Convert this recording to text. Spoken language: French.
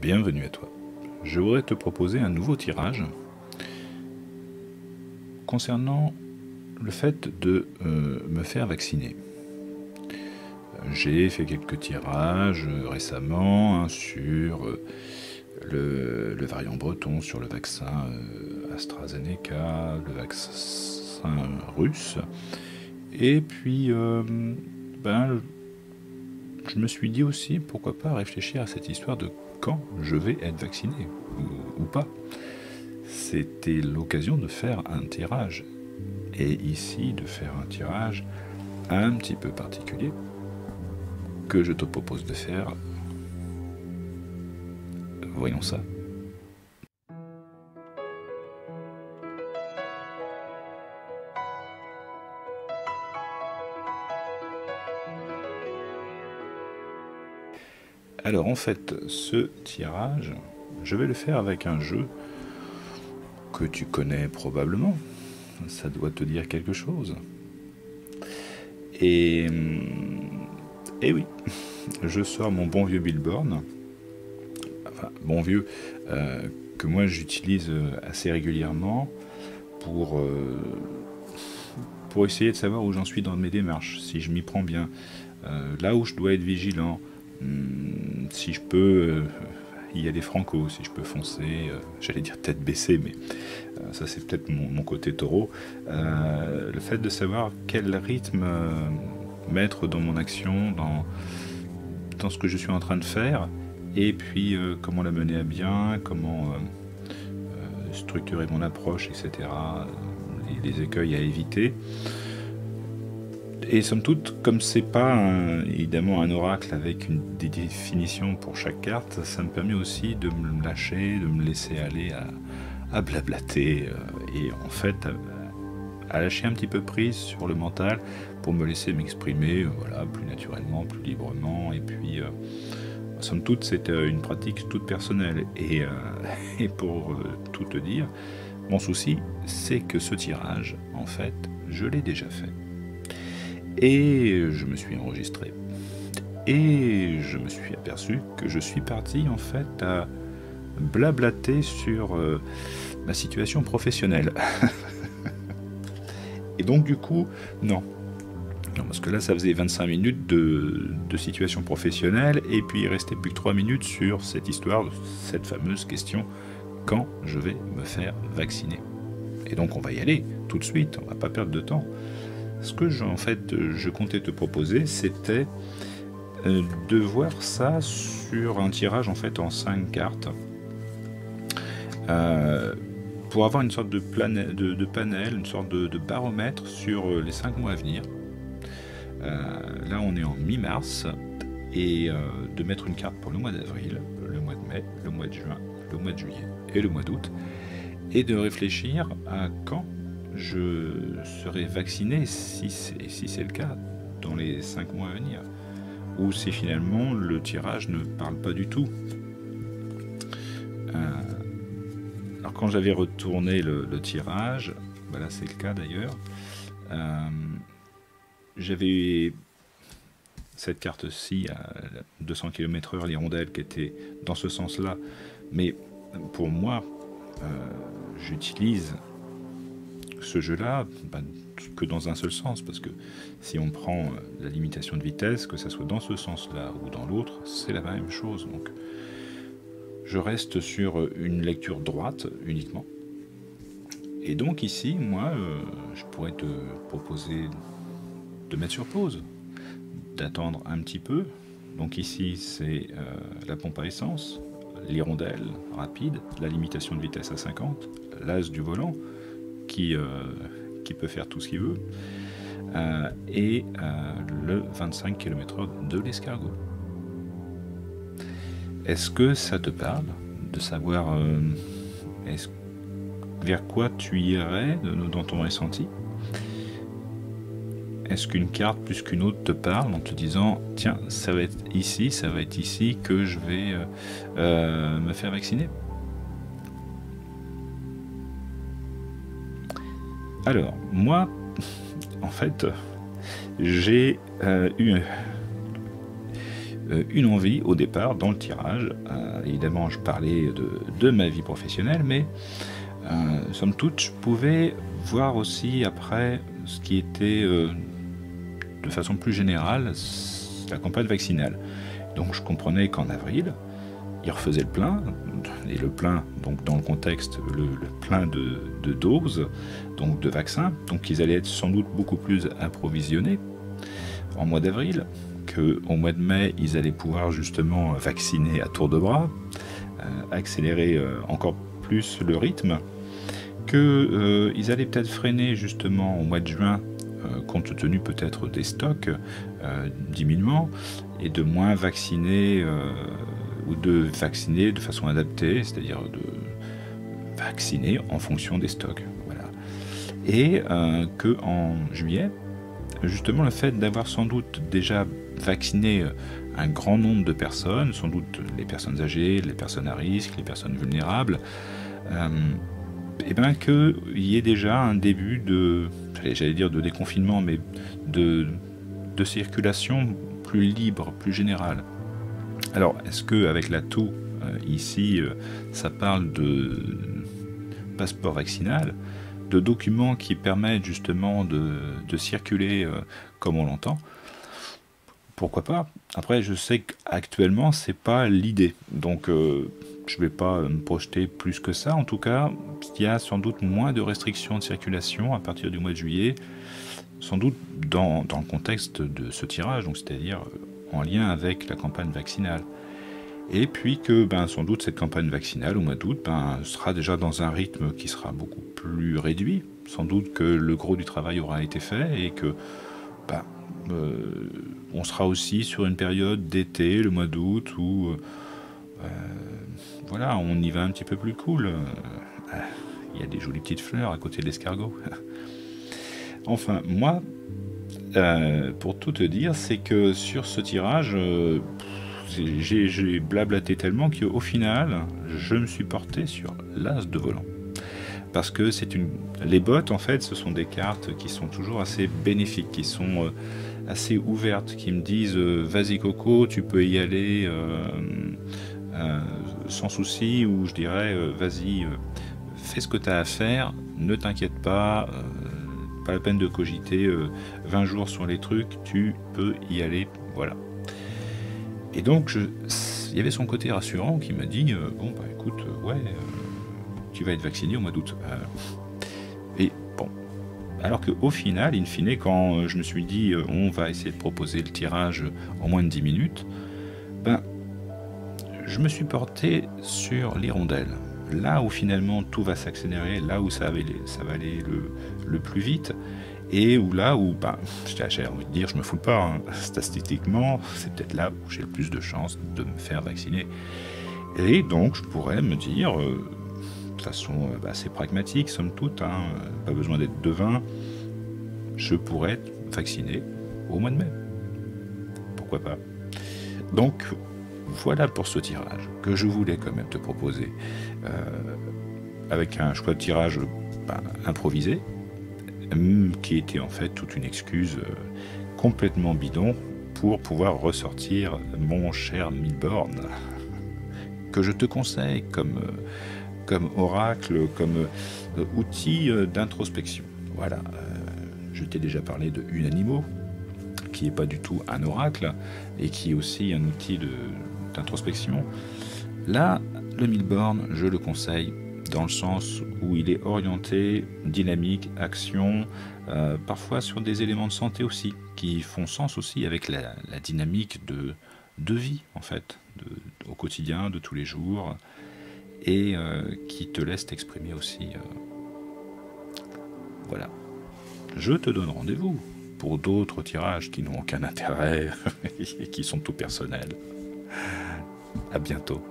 Bienvenue à toi. Je voudrais te proposer un nouveau tirage concernant le fait de me faire vacciner. J'ai fait quelques tirages récemment sur le variant breton, sur le vaccin AstraZeneca, le vaccin russe. Et puis, je me suis dit aussi, pourquoi pas réfléchir à cette histoire de quand je vais être vacciné, ou pas. C'était l'occasion de faire un tirage. Et ici, de faire un tirage un petit peu particulier que je te propose de faire. Voyons ça. Alors en fait, ce tirage, je vais le faire avec un jeu que tu connais probablement. Ça doit te dire quelque chose. Et oui, je sors mon bon vieux Billboard. Enfin, bon vieux, que moi j'utilise assez régulièrement pour essayer de savoir où j'en suis dans mes démarches, si je m'y prends bien, là où je dois être vigilant, si je peux y aller franco, si je peux foncer, j'allais dire tête baissée, mais ça c'est peut-être mon côté taureau, le fait de savoir quel rythme mettre dans mon action, dans ce que je suis en train de faire, et puis comment la mener à bien, comment structurer mon approche, etc., les écueils à éviter. Et somme toute, comme c'est pas évidemment un oracle avec des définitions pour chaque carte, ça me permet aussi de me lâcher, de me laisser aller à blablater et en fait à lâcher un petit peu prise sur le mental pour me laisser m'exprimer voilà, plus naturellement, plus librement. Et puis, somme toute, c'est une pratique toute personnelle. Et pour tout te dire, mon souci, c'est que ce tirage, en fait, je l'ai déjà fait. Et je me suis enregistré. Et je me suis aperçu que je suis parti en fait à blablater sur ma situation professionnelle. Et donc du coup, non. Non, parce que là ça faisait 25 minutes de situation professionnelle et puis il restait plus que 3 minutes sur cette histoire, cette fameuse question, quand je vais me faire vacciner. Et donc on va y aller tout de suite, on va pas perdre de temps. Ce que je comptais te proposer, c'était de voir ça sur un tirage en fait en 5 cartes pour avoir une sorte de panel, une sorte de baromètre sur les 5 mois à venir. Là on est en mi-mars et de mettre une carte pour le mois d'avril, le mois de mai, le mois de juin, le mois de juillet et le mois d'août et de réfléchir à quand je serai vacciné, si c'est le cas, dans les 5 mois à venir, ou si finalement le tirage ne parle pas du tout. Alors quand j'avais retourné le tirage, là c'est le cas d'ailleurs, j'avais cette carte-ci à 200 km/h, l'hirondelle, qui était dans ce sens-là, mais pour moi, j'utilise ce jeu-là que dans un seul sens, parce que si on prend la limitation de vitesse, que ça soit dans ce sens-là ou dans l'autre, c'est la même chose. Donc je reste sur une lecture droite uniquement. Et donc ici, moi, je pourrais te proposer de mettre sur pause, d'attendre un petit peu. Donc ici, c'est la pompe à essence, l'hirondelle rapide, la limitation de vitesse à 50, l'as du volant, qui peut faire tout ce qu'il veut, et le 25 km/h de l'escargot. Est-ce que ça te parle de savoir vers quoi tu irais dans ton ressenti? Est-ce qu'une carte plus qu'une autre te parle en te disant tiens, ça va être ici que je vais me faire vacciner? Alors, moi, en fait, j'ai eu une envie au départ dans le tirage. Évidemment, je parlais de ma vie professionnelle, mais somme toute, je pouvais voir aussi après ce qui était de façon plus générale la campagne vaccinale. Donc je comprenais qu'en avril, ils refaisaient le plein, et le plein, donc dans le contexte, le plein de doses, donc de vaccins, donc ils allaient être sans doute beaucoup plus approvisionnés en mois d'avril, qu'au mois de mai, ils allaient pouvoir justement vacciner à tour de bras, accélérer encore plus le rythme, qu'ils allaient peut-être freiner justement au mois de juin, compte tenu peut-être des stocks diminuant, et de moins vacciner ou de vacciner de façon adaptée, c'est-à-dire de vacciner en fonction des stocks. Voilà. Et qu'en juillet, justement le fait d'avoir sans doute déjà vacciné un grand nombre de personnes, sans doute les personnes âgées, les personnes à risque, les personnes vulnérables, et bien qu'il y ait déjà un début de, j'allais dire de déconfinement, mais de circulation plus libre, plus générale. Alors, est-ce qu'avec la toux, ici, ça parle de passeport vaccinal, de documents qui permettent justement de circuler comme on l'entend? Pourquoi pas? Après, je sais qu'actuellement, c'est pas l'idée. Donc, je vais pas me projeter plus que ça. En tout cas, il y a sans doute moins de restrictions de circulation à partir du mois de juillet, sans doute dans le contexte de ce tirage, donc c'est-à-dire en lien avec la campagne vaccinale. Et puis que sans doute cette campagne vaccinale au mois d'août sera déjà dans un rythme qui sera beaucoup plus réduit. Sans doute que le gros du travail aura été fait et que on sera aussi sur une période d'été, le mois d'août, où voilà, on y va un petit peu plus cool. Il y a des jolies petites fleurs à côté de l'escargot. Enfin, moi, pour tout te dire, c'est que sur ce tirage, j'ai blablaté tellement qu'au final, je me suis porté sur l'as de volant. Parce que les bottes, en fait, ce sont des cartes qui sont toujours assez bénéfiques, qui sont assez ouvertes, qui me disent vas-y Coco, tu peux y aller sans souci, ou je dirais vas-y, fais ce que tu as à faire, ne t'inquiète pas, pas la peine de cogiter 20 jours sur les trucs, tu peux y aller, voilà. Et donc, il y avait son côté rassurant qui m'a dit bon, bah écoute, ouais, tu vas être vacciné au mois d'août. Et bon, alors qu'au final, in fine, quand je me suis dit on va essayer de proposer le tirage en moins de 10 minutes, je me suis porté sur l'hirondelle. Là où finalement tout va s'accélérer, là où ça va aller le plus vite, et où j'ai envie de dire, je me fous pas, hein. Statistiquement, c'est peut-être là où j'ai le plus de chances de me faire vacciner. Et donc, je pourrais me dire, de façon assez pragmatique, somme toute, hein, pas besoin d'être devin, je pourrais être vacciné au mois de mai. Pourquoi pas? Donc, voilà pour ce tirage que je voulais quand même te proposer, avec un choix de tirage improvisé, qui était en fait toute une excuse complètement bidon pour pouvoir ressortir mon cher Milborn, que je te conseille comme oracle, comme outil d'introspection. Voilà, je t'ai déjà parlé de Unanimo, qui n'est pas du tout un oracle, et qui est aussi un outil d'introspection. Là, le Milborn, je le conseille dans le sens où il est orienté, dynamique, action, parfois sur des éléments de santé aussi, qui font sens aussi avec la dynamique de vie, en fait, au quotidien, de tous les jours, et qui te laisse t'exprimer aussi. Voilà. Je te donne rendez-vous pour d'autres tirages qui n'ont aucun intérêt et qui sont tout personnels. À bientôt.